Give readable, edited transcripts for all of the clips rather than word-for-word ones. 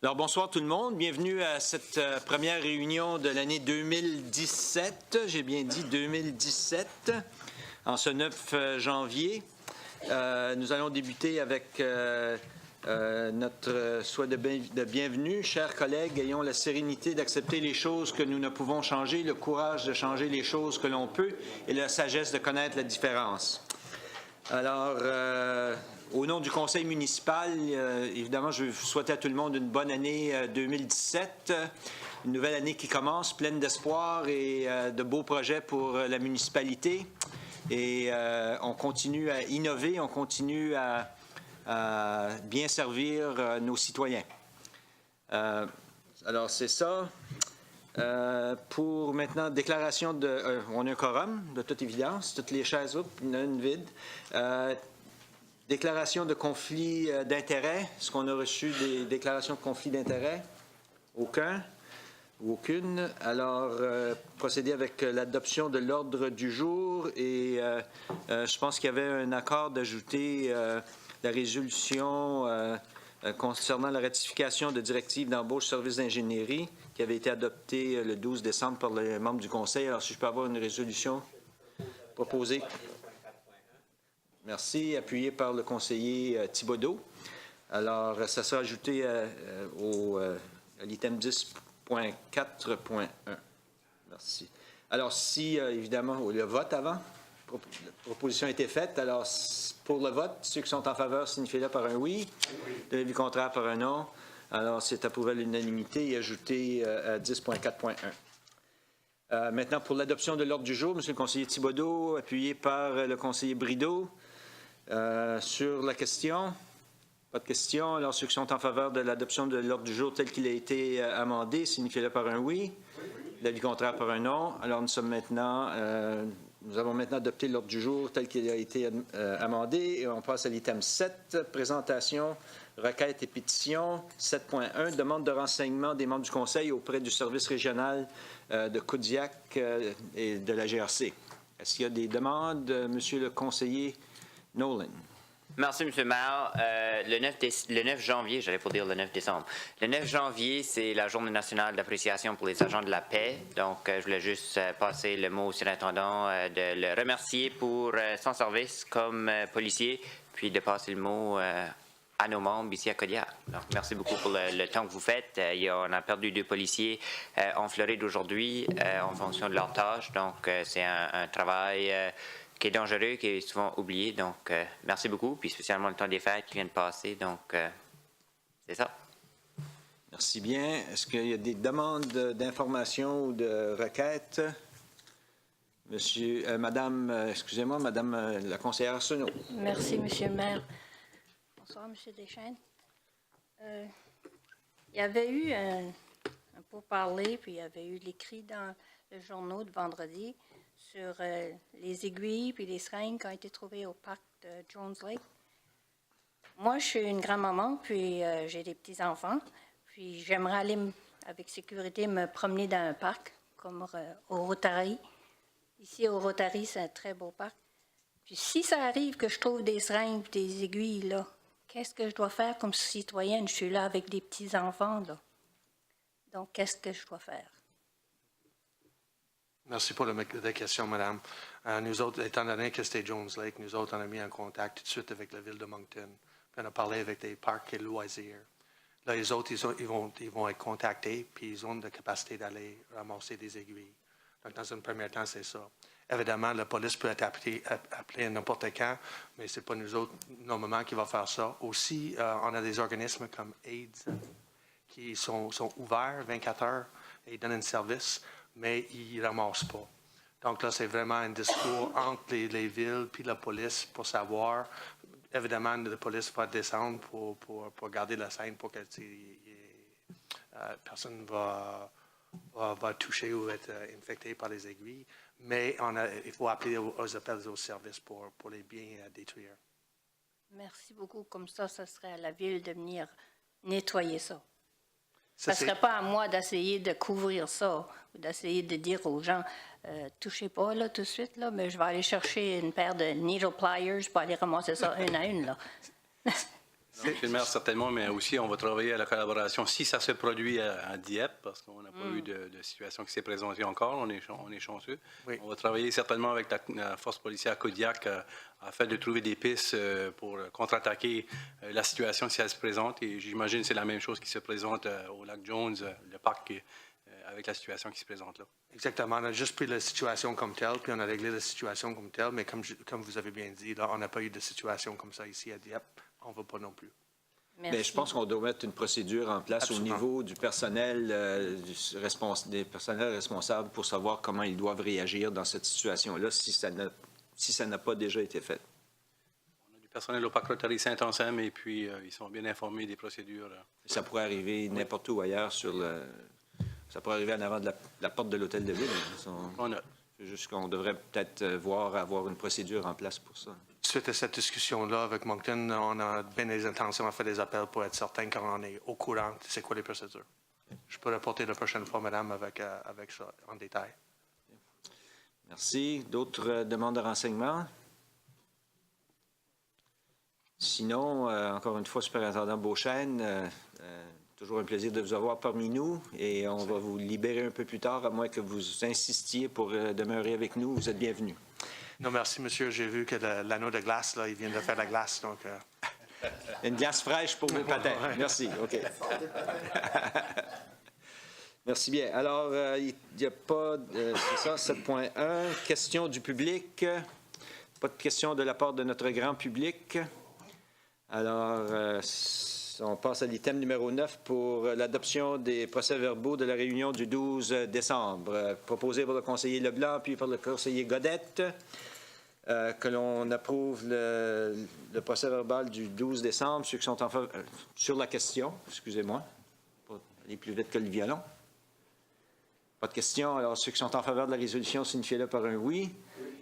Alors, bonsoir tout le monde. Bienvenue à cette première réunion de l'année 2017. J'ai bien dit 2017, en ce 9 janvier. Nous allons débuter avec notre souhait de bienvenue. Chers collègues, ayons la sérénité d'accepter les choses que nous ne pouvons changer, le courage de changer les choses que l'on peut et la sagesse de connaître la différence. Alors, au nom du conseil municipal, évidemment, je veux souhaiter à tout le monde une bonne année 2017, une nouvelle année qui commence, pleine d'espoir et de beaux projets pour la municipalité. Et on continue à innover, on continue à bien servir nos citoyens. Alors, c'est ça. Pour maintenant, déclaration de... on a un quorum, de toute évidence, toutes les chaises, il y en a une vide. Déclaration de conflit d'intérêt. Est-ce qu'on a reçu des déclarations de conflit d'intérêt? Aucun ou aucune. Alors, procéder avec l'adoption de l'ordre du jour et je pense qu'il y avait un accord d'ajouter la résolution concernant la ratification de directives d'embauche services d'ingénierie qui avait été adoptée le 12 décembre par les membres du Conseil. Alors, si je peux avoir une résolution proposée. Merci. Appuyée par le conseiller Thibodeau. Alors, ça sera ajouté à l'item 10.4.1. Merci. Alors, si, évidemment, le vote avant, la proposition a été faite. Alors, pour le vote, ceux qui sont en faveur, signifiez-le par un oui. De l'avis contraire par un non. Alors, c'est approuvé à l'unanimité et ajouté à 10.4.1. Maintenant, pour l'adoption de l'ordre du jour, M. le conseiller Thibodeau, appuyé par le conseiller Brideau, sur la question. Pas de question. Alors, ceux qui sont en faveur de l'adoption de l'ordre du jour tel qu'il a été amendé, signifiez-le par un oui. L'avis contraire par un non. Alors, nous avons maintenant adopté l'ordre du jour tel qu'il a été amendé et on passe à l'item 7, présentation, requête et pétition. 7.1, demande de renseignement des membres du Conseil auprès du service régional de Kodiak et de la GRC. Est-ce qu'il y a des demandes, Monsieur le conseiller Nolan? Merci, M. le maire. Le 9 janvier, j'allais pas dire le 9 décembre. Le 9 janvier, c'est la Journée nationale d'appréciation pour les agents de la paix. Donc, je voulais juste passer le mot au surintendant de le remercier pour son service comme policier, puis de passer le mot à nos membres ici à Kodiak. Donc, merci beaucoup pour le temps que vous faites. On a perdu 2 policiers en Floride aujourd'hui en fonction de leur tâche. Donc, c'est un travail qui est dangereux, qui est souvent oublié. Donc, merci beaucoup, puis spécialement le temps des fêtes qui vient de passer. Donc, c'est ça. Merci bien. Est-ce qu'il y a des demandes d'information ou de requêtes? Madame la conseillère Arsenault. Merci, Monsieur le maire. Bonsoir, Monsieur Deschênes. Il y avait eu un pourparler, puis il y avait eu l'écrit dans le journal de vendredi sur les aiguilles puis les seringues qui ont été trouvées au parc de Jones Lake. Moi, je suis une grand-maman, puis j'ai des petits-enfants, puis j'aimerais aller avec sécurité me promener dans un parc, comme au Rotary. Ici, au Rotary, c'est un très beau parc. Puis si ça arrive que je trouve des seringues et des aiguilles, là, qu'est-ce que je dois faire comme citoyenne? Je suis là avec des petits-enfants, là. Donc, qu'est-ce que je dois faire? Merci pour la question, madame. Nous autres, étant donné que c'était Jones Lake, nous autres, on a mis en contact tout de suite avec la ville de Moncton. Puis on a parlé avec des parcs et loisirs. Là, les autres, ils vont être contactés, puis ils ont la capacité d'aller ramasser des aiguilles. Donc, dans un premier temps, c'est ça. Évidemment, la police peut être appelée n'importe quand, mais ce n'est pas nous autres, normalement, qui va faire ça. Aussi, on a des organismes comme AIDS qui sont ouverts 24 heures et donnent un service, mais ils ne ramassent pas. Donc là, c'est vraiment un discours entre les villes puis la police pour savoir. Évidemment, la police va descendre pour garder la scène pour que personne va toucher ou être infecté par les aiguilles. Mais il faut appeler aux appels aux services pour les bien détruire. Merci beaucoup. Comme ça serait à la ville de venir nettoyer ça. Ça ne serait pas à moi d'essayer de couvrir ça ou d'essayer de dire aux gens touchez pas là tout de suite, là, mais je vais aller chercher une paire de needle pliers pour aller ramasser ça une à une. Là. Monsieur le maire, certainement, mais aussi on va travailler à la collaboration si ça se produit à Dieppe, parce qu'on n'a pas eu de situation qui s'est présentée encore. On est chanceux. Oui. On va travailler certainement avec la force policière Kodiak afin de trouver des pistes pour contre-attaquer la situation si elle se présente. Et j'imagine que c'est la même chose qui se présente au lac Jones, le parc, avec la situation qui se présente là. Exactement. On a juste pris la situation comme telle, puis on a réglé la situation comme telle, mais comme vous avez bien dit, là, on n'a pas eu de situation comme ça ici à Dieppe. On ne va pas non plus. Merci. Mais je pense qu'on doit mettre une procédure en place Absolument. au niveau du personnel, des personnels responsables pour savoir comment ils doivent réagir dans cette situation-là si ça n'a pas déjà été fait. On a du personnel au parc Rotary Saint-Anselme et puis ils sont bien informés des procédures. Ça pourrait arriver n'importe où ailleurs ça pourrait arriver en avant de la porte de l'hôtel de ville. On a. C'est juste qu'on devrait peut-être avoir une procédure en place pour ça. Suite à cette discussion-là avec Moncton, on a bien des intentions à faire des appels pour être certain qu'on est au courant de c'est quoi les procédures. Je peux reporter la prochaine fois, madame, avec ça en détail. Merci. D'autres demandes de renseignements? Sinon, encore une fois, superintendant Beauchesne, toujours un plaisir de vous avoir parmi nous et on va vous libérer un peu plus tard, à moins que vous insistiez pour demeurer avec nous. Vous êtes bienvenus. Non, merci, monsieur. J'ai vu que l'anneau de glace, là, il vient de faire la glace, donc... Une glace fraîche pour vos patins. Merci. OK. Merci bien. Alors, il n'y a pas... c'est ça, 7.1. Question du public. Pas de questions de la part de notre grand public. Alors, on passe à l'item numéro 9 pour l'adoption des procès-verbaux de la réunion du 12 décembre. Proposé par le conseiller Leblanc puis par le conseiller Godette. Que l'on approuve le procès-verbal du 12 décembre. Ceux qui sont en faveur... sur la question, excusez-moi. Pas aller plus vite que le violon. Pas de question. Alors, ceux qui sont en faveur de la résolution, signifiez-le par un oui.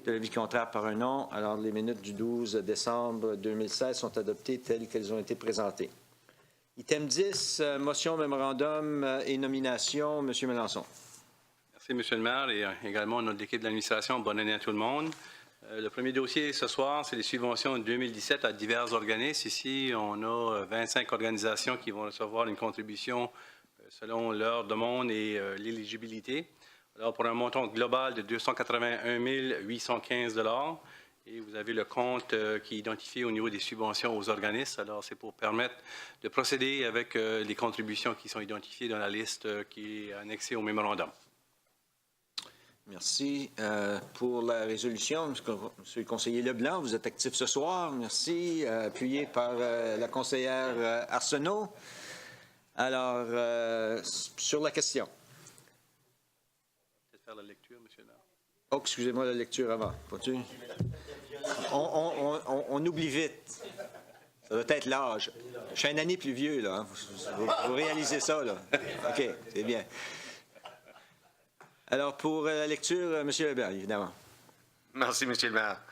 De l'avis contraire, par un non. Alors, les minutes du 12 décembre 2016 sont adoptées telles qu'elles ont été présentées. Item 10, motion, mémorandum et nomination. Monsieur Mélenchon. Merci, Monsieur le maire, et également notre équipe de l'administration. Bonne année à tout le monde. Le premier dossier ce soir, c'est les subventions 2017 à divers organismes. Ici, on a 25 organisations qui vont recevoir une contribution selon leur demande et l'éligibilité. Alors, pour un montant global de 281 815 $. Et vous avez le compte qui est identifié au niveau des subventions aux organismes. Alors, c'est pour permettre de procéder avec les contributions qui sont identifiées dans la liste qui est annexée au mémorandum. Merci. Pour la résolution, Monsieur le conseiller Leblanc, vous êtes actif ce soir. Merci. Appuyé par la conseillère Arsenault. Alors, sur la question. Peut-être faire la lecture, Monsieur le maire. Oh, excusez-moi, la lecture avant. Peux-tu? On oublie vite. Ça doit être l'âge. Je suis un année plus vieux, là. Hein. Vous réalisez ça, là. OK, c'est bien. Alors, pour la lecture, M. Leblanc, évidemment. Merci, M. le maire.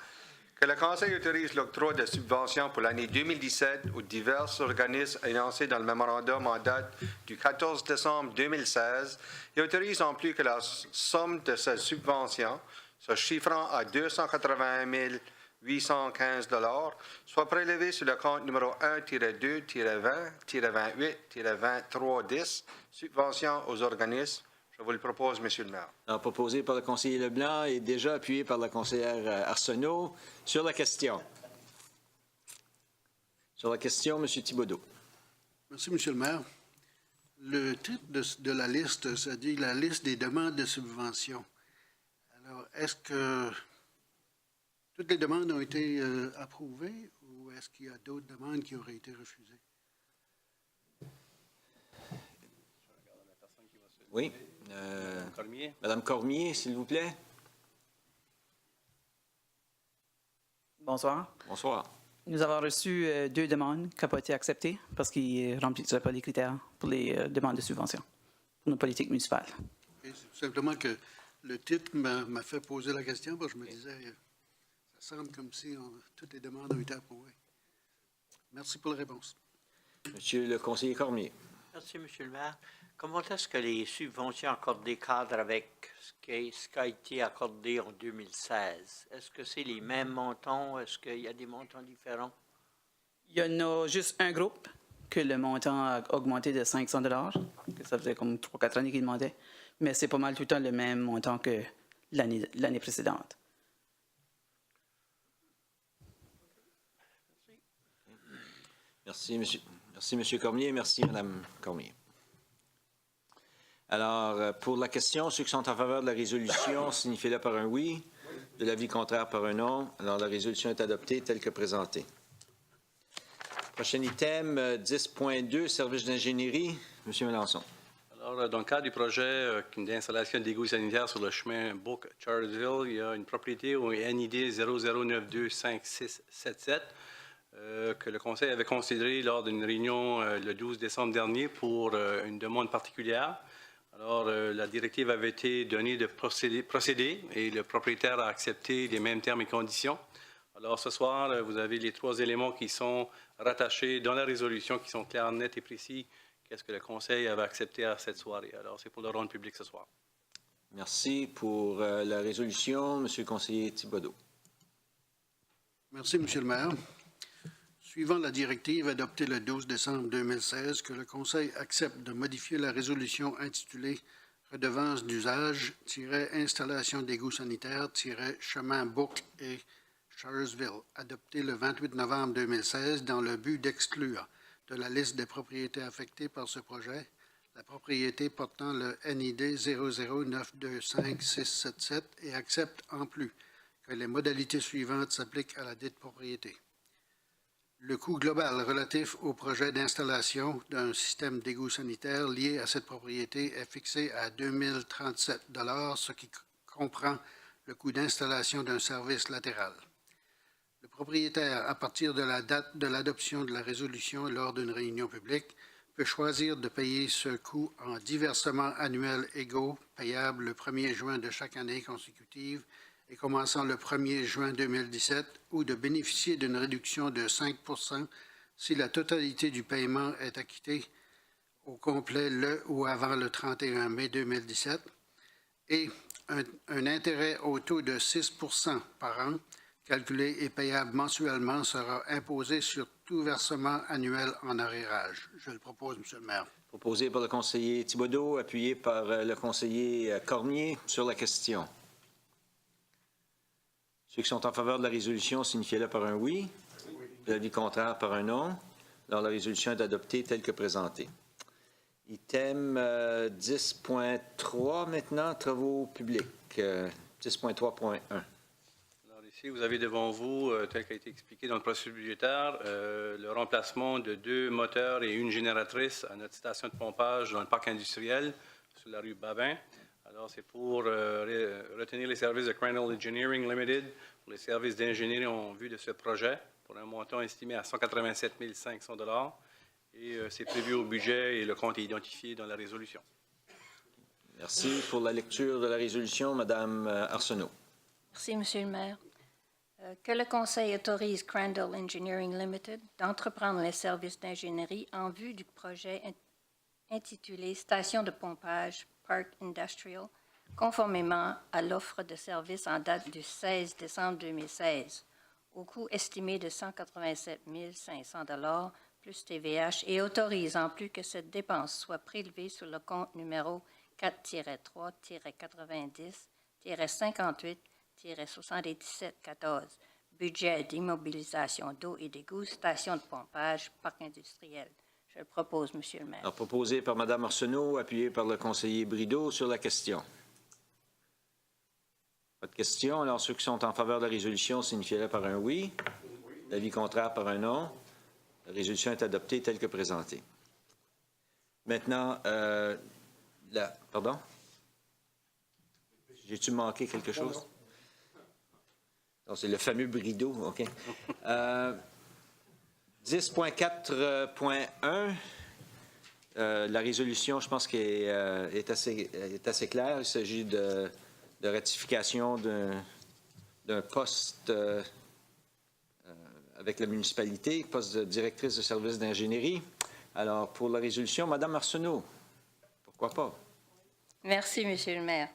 Que le Conseil autorise l'octroi de subventions pour l'année 2017 aux divers organismes énoncés dans le mémorandum en date du 14 décembre 2016 et autorise en plus que la somme de ces subventions, se chiffrant à 281 815 $, soit prélevée sur le compte numéro 1-2-20-28-2310, subventions aux organismes. Je vous le propose, M. le maire. Alors, proposé par le conseiller Leblanc et déjà appuyé par la conseillère Arsenault. Sur la question. Sur la question, M. Thibodeau. Merci, M. le maire. Le titre de la liste, ça dit la liste des demandes de subvention. Alors, est-ce que toutes les demandes ont été approuvées ou est-ce qu'il y a d'autres demandes qui auraient été refusées? Oui. Cormier. Madame Cormier, s'il vous plaît. Bonsoir. Bonsoir. Nous avons reçu 2 demandes qui n'ont pas été acceptées parce qu'ils ne remplissaient pas les critères pour les demandes de subvention pour nos politiques municipales. Et c'est tout simplement que le titre m'a fait poser la question parce que je me disais, ça semble comme si toutes les demandes ont été approuvées. Merci pour la réponse. Monsieur le conseiller Cormier. Merci, M. le maire. Comment est-ce que les subventions accordées cadrent avec ce qui a été accordé en 2016? Est-ce que c'est les mêmes montants? Est-ce qu'il y a des montants différents? Il y en a juste un groupe que le montant a augmenté de 500 que ça faisait comme 3-4 années qu'ils demandaient, mais c'est pas mal tout le temps le même montant que l'année précédente. Merci, M. Cormier. Merci, Mme Cormier. Alors, pour la question, ceux qui sont en faveur de la résolution, signifiez-le par un oui. De l'avis contraire, par un non. Alors, la résolution est adoptée telle que présentée. Prochain item, 10.2, service d'ingénierie. M. Mélenchon. Alors, dans le cadre du projet d'installation d'égouts sanitaires sur le chemin Bourque-Charlesville, il y a une propriété au NID 00925677 que le Conseil avait considéré lors d'une réunion le 12 décembre dernier pour une demande particulière. Alors, la directive avait été donnée de procéder et le propriétaire a accepté les mêmes termes et conditions. Alors, ce soir, vous avez les 3 éléments qui sont rattachés dans la résolution, qui sont clairs, nets et précis. Qu'est-ce que le Conseil avait accepté à cette soirée? Alors, c'est pour le rendre public ce soir. Merci. Pour la résolution, M. le conseiller Thibodeau. Merci, M. le maire. Suivant la directive adoptée le 12 décembre 2016, que le Conseil accepte de modifier la résolution intitulée « Redevance d'usage, installation d'égouts sanitaires, chemin Bourque et Charlesville », adoptée le 28 novembre 2016 dans le but d'exclure de la liste des propriétés affectées par ce projet la propriété portant le NID 00925677 et accepte en plus que les modalités suivantes s'appliquent à la dite propriété. Le coût global relatif au projet d'installation d'un système d'égout sanitaire lié à cette propriété est fixé à 2037 $, ce qui comprend le coût d'installation d'un service latéral. Le propriétaire, à partir de la date de l'adoption de la résolution lors d'une réunion publique, peut choisir de payer ce coût en diversements annuels égaux, payables le 1er juin de chaque année consécutive et commençant le 1er juin 2017, ou de bénéficier d'une réduction de 5 % si la totalité du paiement est acquittée au complet le ou avant le 31 mai 2017, et un intérêt au taux de 6 % par an, calculé et payable mensuellement, sera imposé sur tout versement annuel en arréarage. Je le propose, M. le maire. Proposé par le conseiller Thibodeau, appuyé par le conseiller Cormier sur la question. Ceux qui sont en faveur de la résolution, signifiez-le par un oui. De l'avis contraire, par un non. Alors, la résolution est adoptée telle que présentée. Item 10.3 maintenant, travaux publics. 10.3.1. Alors ici, vous avez devant vous, tel qu'a été expliqué dans le processus budgétaire, le remplacement de 2 moteurs et une génératrice à notre station de pompage dans le parc industriel sur la rue Bavin. Alors, c'est pour retenir les services de Crandall Engineering Limited pour les services d'ingénierie en vue de ce projet pour un montant estimé à 187 500 $. Et c'est prévu au budget et le compte est identifié dans la résolution. Merci. Pour la lecture de la résolution, Mme Arsenault. Merci, M. le maire. Que le Conseil autorise Crandall Engineering Limited d'entreprendre les services d'ingénierie en vue du projet intitulé Station de pompage Park Industrial, conformément à l'offre de service en date du 16 décembre 2016, au coût estimé de 187 500 $ plus TVH, et autorise en plus que cette dépense soit prélevée sur le compte numéro 4-3-90-58-78-77-14, budget d'immobilisation d'eau et d'égouts, station de pompage, parc industriel. Je le propose, M. le maire. Alors, proposé par Mme Arsenault, appuyé par le conseiller Brideau sur la question. Pas de question. Alors, ceux qui sont en faveur de la résolution, signifiez-le par un oui. L'avis contraire, par un non. La résolution est adoptée telle que présentée. Maintenant, pardon? J'ai-tu manqué quelque chose? Non, c'est le fameux Brideau, OK. 10.4.1, la résolution, je pense qu'elle est assez claire. Il s'agit de ratification d'un poste avec la municipalité, poste de directrice de service d'ingénierie. Alors, pour la résolution, Mme Arsenault, pourquoi pas? Merci, M. le maire.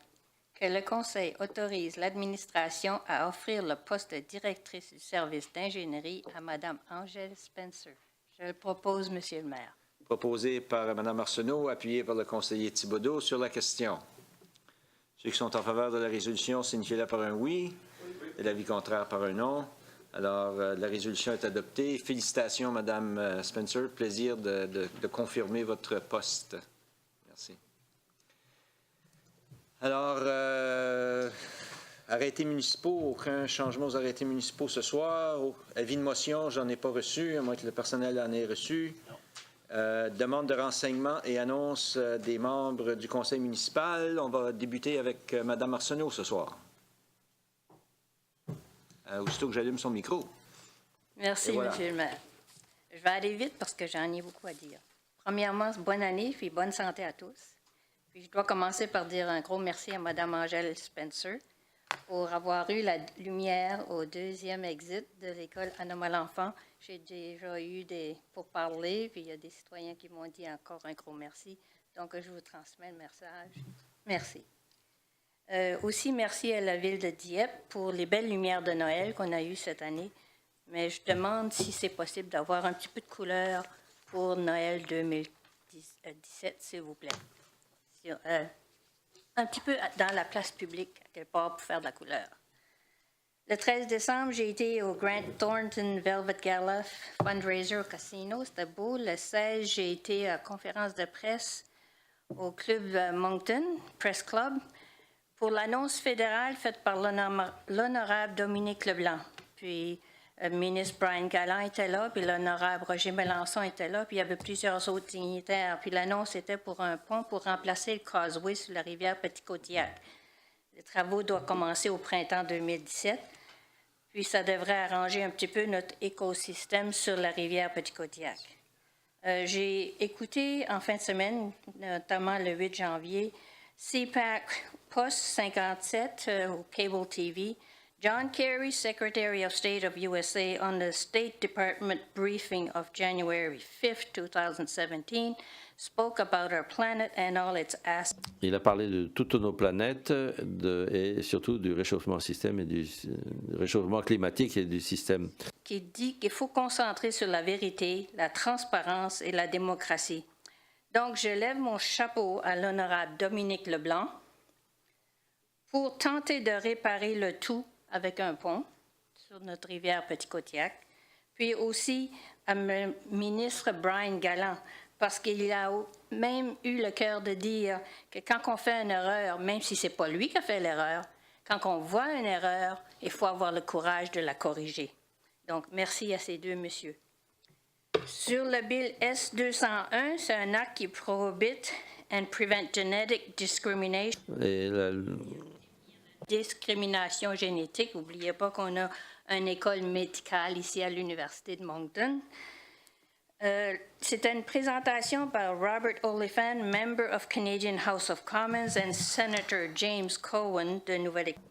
que le Conseil autorise l'administration à offrir le poste de directrice du service d'ingénierie à Mme Angèle Spencer. Je le propose, Monsieur le maire. Proposé par Mme Arsenault, appuyé par le conseiller Thibodeau sur la question. Ceux qui sont en faveur de la résolution signifient-le par un oui et l'avis contraire par un non. Alors, la résolution est adoptée. Félicitations, Mme Spencer. Plaisir de confirmer votre poste. Merci. Alors, arrêtés municipaux, aucun changement aux arrêtés municipaux ce soir. Avis de motion, j'en ai pas reçu, à moins que le personnel en ait reçu. Demande de renseignement et annonce des membres du conseil municipal. On va débuter avec Mme Arsenault ce soir. Aussitôt que j'allume son micro. Merci, Voilà. Monsieur le maire. Je vais aller vite parce que j'en ai beaucoup à dire. Premièrement, bonne année puis bonne santé à tous. Puis je dois commencer par dire un gros merci à Mme Angèle Spencer pour avoir eu la lumière au deuxième exit de l'école Anna-Malenfant. J'ai déjà eu des pourparlers, puis il y a des citoyens qui m'ont dit encore un gros merci. Donc, je vous transmets le message. Merci. Aussi, merci à la ville de Dieppe pour les belles lumières de Noël qu'on a eues cette année. Mais je demande si c'est possible d'avoir un petit peu de couleur pour Noël 2017, s'il vous plaît. Un petit peu dans la place publique, à quelque part, pour faire de la couleur. Le 13 décembre, j'ai été au Grant Thornton Velvet Gala Fundraiser au casino. C'était beau. Le 16, j'ai été à conférence de presse au Club Moncton, Press Club, pour l'annonce fédérale faite par l'honorable Dominique Leblanc. Puis, le ministre Brian Gallant était là, puis l'honorable Roger Mélenchon était là, puis il y avait plusieurs autres dignitaires. Puis l'annonce était pour un pont pour remplacer le causeway sur la rivière Petit-Côtiac. Les travaux doivent commencer au printemps 2017, puis ça devrait arranger un petit peu notre écosystème sur la rivière Petit-Côtiac. J'ai écouté en fin de semaine, notamment le 8 janvier, CPAC Post 57 au Cable TV, John Kerry, Secretary of State of USA, on the State Department briefing of January 5, 2017, spoke about our planet and all its aspects. Il a parlé de toutes nos planètes et surtout du réchauffement système et du réchauffement climatique et du système. Qui dit qu'il faut concentrer sur la vérité, la transparence et la démocratie. Donc, je lève mon chapeau à l'honorable Dominique Leblanc pour tenter de réparer le tout avec un pont sur notre rivière Petit-Côtiac, puis aussi à le ministre Brian Gallant, parce qu'il a même eu le cœur de dire que quand on fait une erreur, même si ce n'est pas lui qui a fait l'erreur, quand on voit une erreur, il faut avoir le courage de la corriger. Donc, merci à ces deux messieurs. Sur le Bill S-201, c'est un acte qui prohibite and prevent genetic discrimination. Et Discrimination génétique. N'oubliez pas qu'on a une école médicale ici à l'Université de Moncton. C'était une présentation par Robert Oliphant, member of Canadian House of Commons, and Senator James Cohen de Nouvelle-Écosse.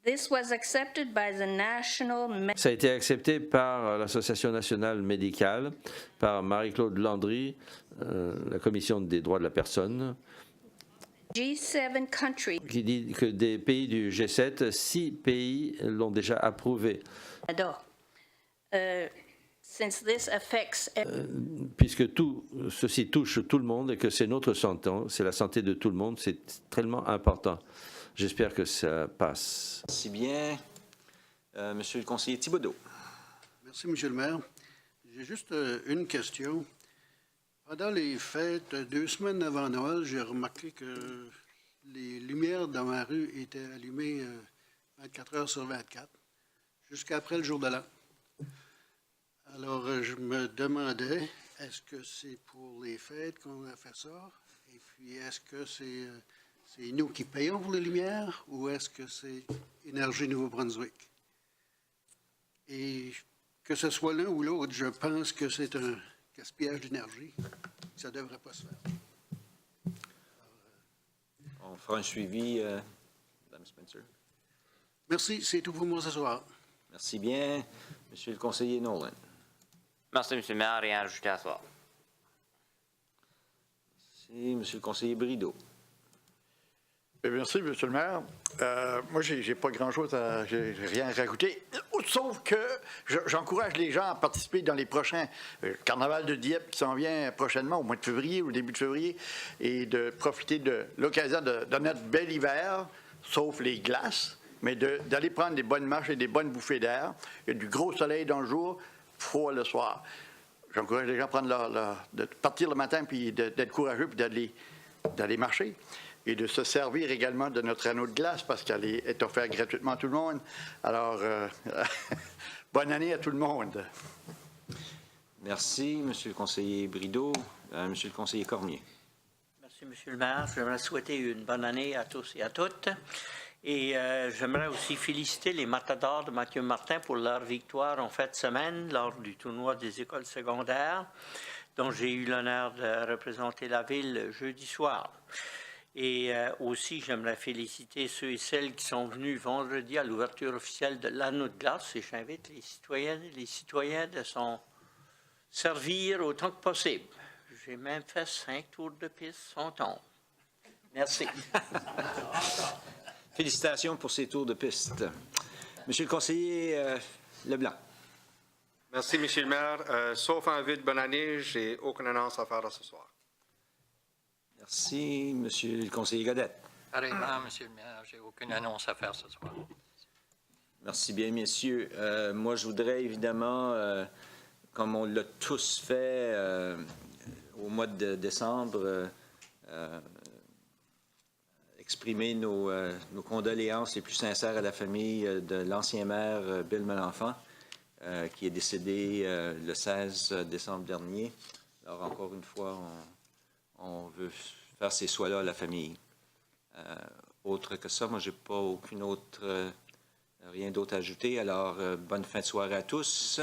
This was accepted by the National... Ça a été accepté par l'Association nationale médicale, par Marie-Claude Landry, la Commission des droits de la personne, G7 countries. Qui dit que des pays du G7, 6 pays l'ont déjà approuvé. Since this affects... Puisque ceci touche tout le monde et que c'est notre santé, c'est la santé de tout le monde, c'est tellement important. J'espère que ça passe. Merci bien. Monsieur le conseiller Thibodeau. Merci, Monsieur le maire. J'ai juste une question. Pendant les fêtes, 2 semaines avant Noël, j'ai remarqué que les lumières dans ma rue étaient allumées 24 heures sur 24, jusqu'après le jour de l'an. Alors, je me demandais, est-ce que c'est pour les fêtes qu'on a fait ça? Et puis, est-ce que c'est nous qui payons pour les lumières ou est-ce que c'est Énergie Nouveau-Brunswick? Et que ce soit l'un ou l'autre, je pense que c'est un gaspillage d'énergie. Ça ne devrait pas se faire. On fera un suivi, Mme Spencer. Merci, c'est tout pour moi ce soir. Merci bien. Monsieur le conseiller Nolan. Merci, M. le maire. Rien à ajouter à soir. Merci, Monsieur le conseiller Brideau. Merci, M. le maire. Moi, j'ai pas grand-chose à... J'ai rien à rajouter, sauf que j'encourage les gens à participer dans les prochains carnaval de Dieppe qui s'en vient prochainement, au mois de février, au début de février, et de profiter de l'occasion de notre bel hiver, sauf les glaces, mais d'aller prendre des bonnes marches et des bonnes bouffées d'air. Il y a du gros soleil dans le jour, froid le soir. J'encourage les gens à prendre de partir le matin, puis d'être courageux, puis d'aller marcher. Et de se servir également de notre anneau de glace parce qu'elle est offerte gratuitement à tout le monde. Alors, bonne année à tout le monde. Merci, Monsieur le conseiller Brideau. Monsieur le conseiller Cormier. Merci, Monsieur le maire. J'aimerais souhaiter une bonne année à tous et à toutes. Et j'aimerais aussi féliciter les matadors de Mathieu Martin pour leur victoire en fin de semaine lors du tournoi des écoles secondaires, dont j'ai eu l'honneur de représenter la ville jeudi soir. Et aussi, j'aimerais féliciter ceux et celles qui sont venus vendredi à l'ouverture officielle de l'anneau de glace. Et j'invite les citoyennes et les citoyens de s'en servir autant que possible. J'ai même fait 5 tours de piste sans tombe. Merci. Félicitations pour ces tours de piste. Monsieur le conseiller Leblanc. Merci, Monsieur le maire. Sauf un vœu de bonne année, j'ai aucune annonce à faire ce soir. Merci, Monsieur le conseiller Godette. Pareillement, Monsieur le maire, j'ai aucune annonce à faire ce soir. Merci bien, messieurs. Moi, je voudrais évidemment, comme on l'a tous fait au mois de décembre, exprimer nos condoléances les plus sincères à la famille de l'ancien maire Bill Malenfant, qui est décédé le 16 décembre dernier. Alors, encore une fois, on veut faire ces soins-là à la famille. Autre que ça, moi, je n'ai pas rien d'autre à ajouter. Alors, bonne fin de soirée à tous.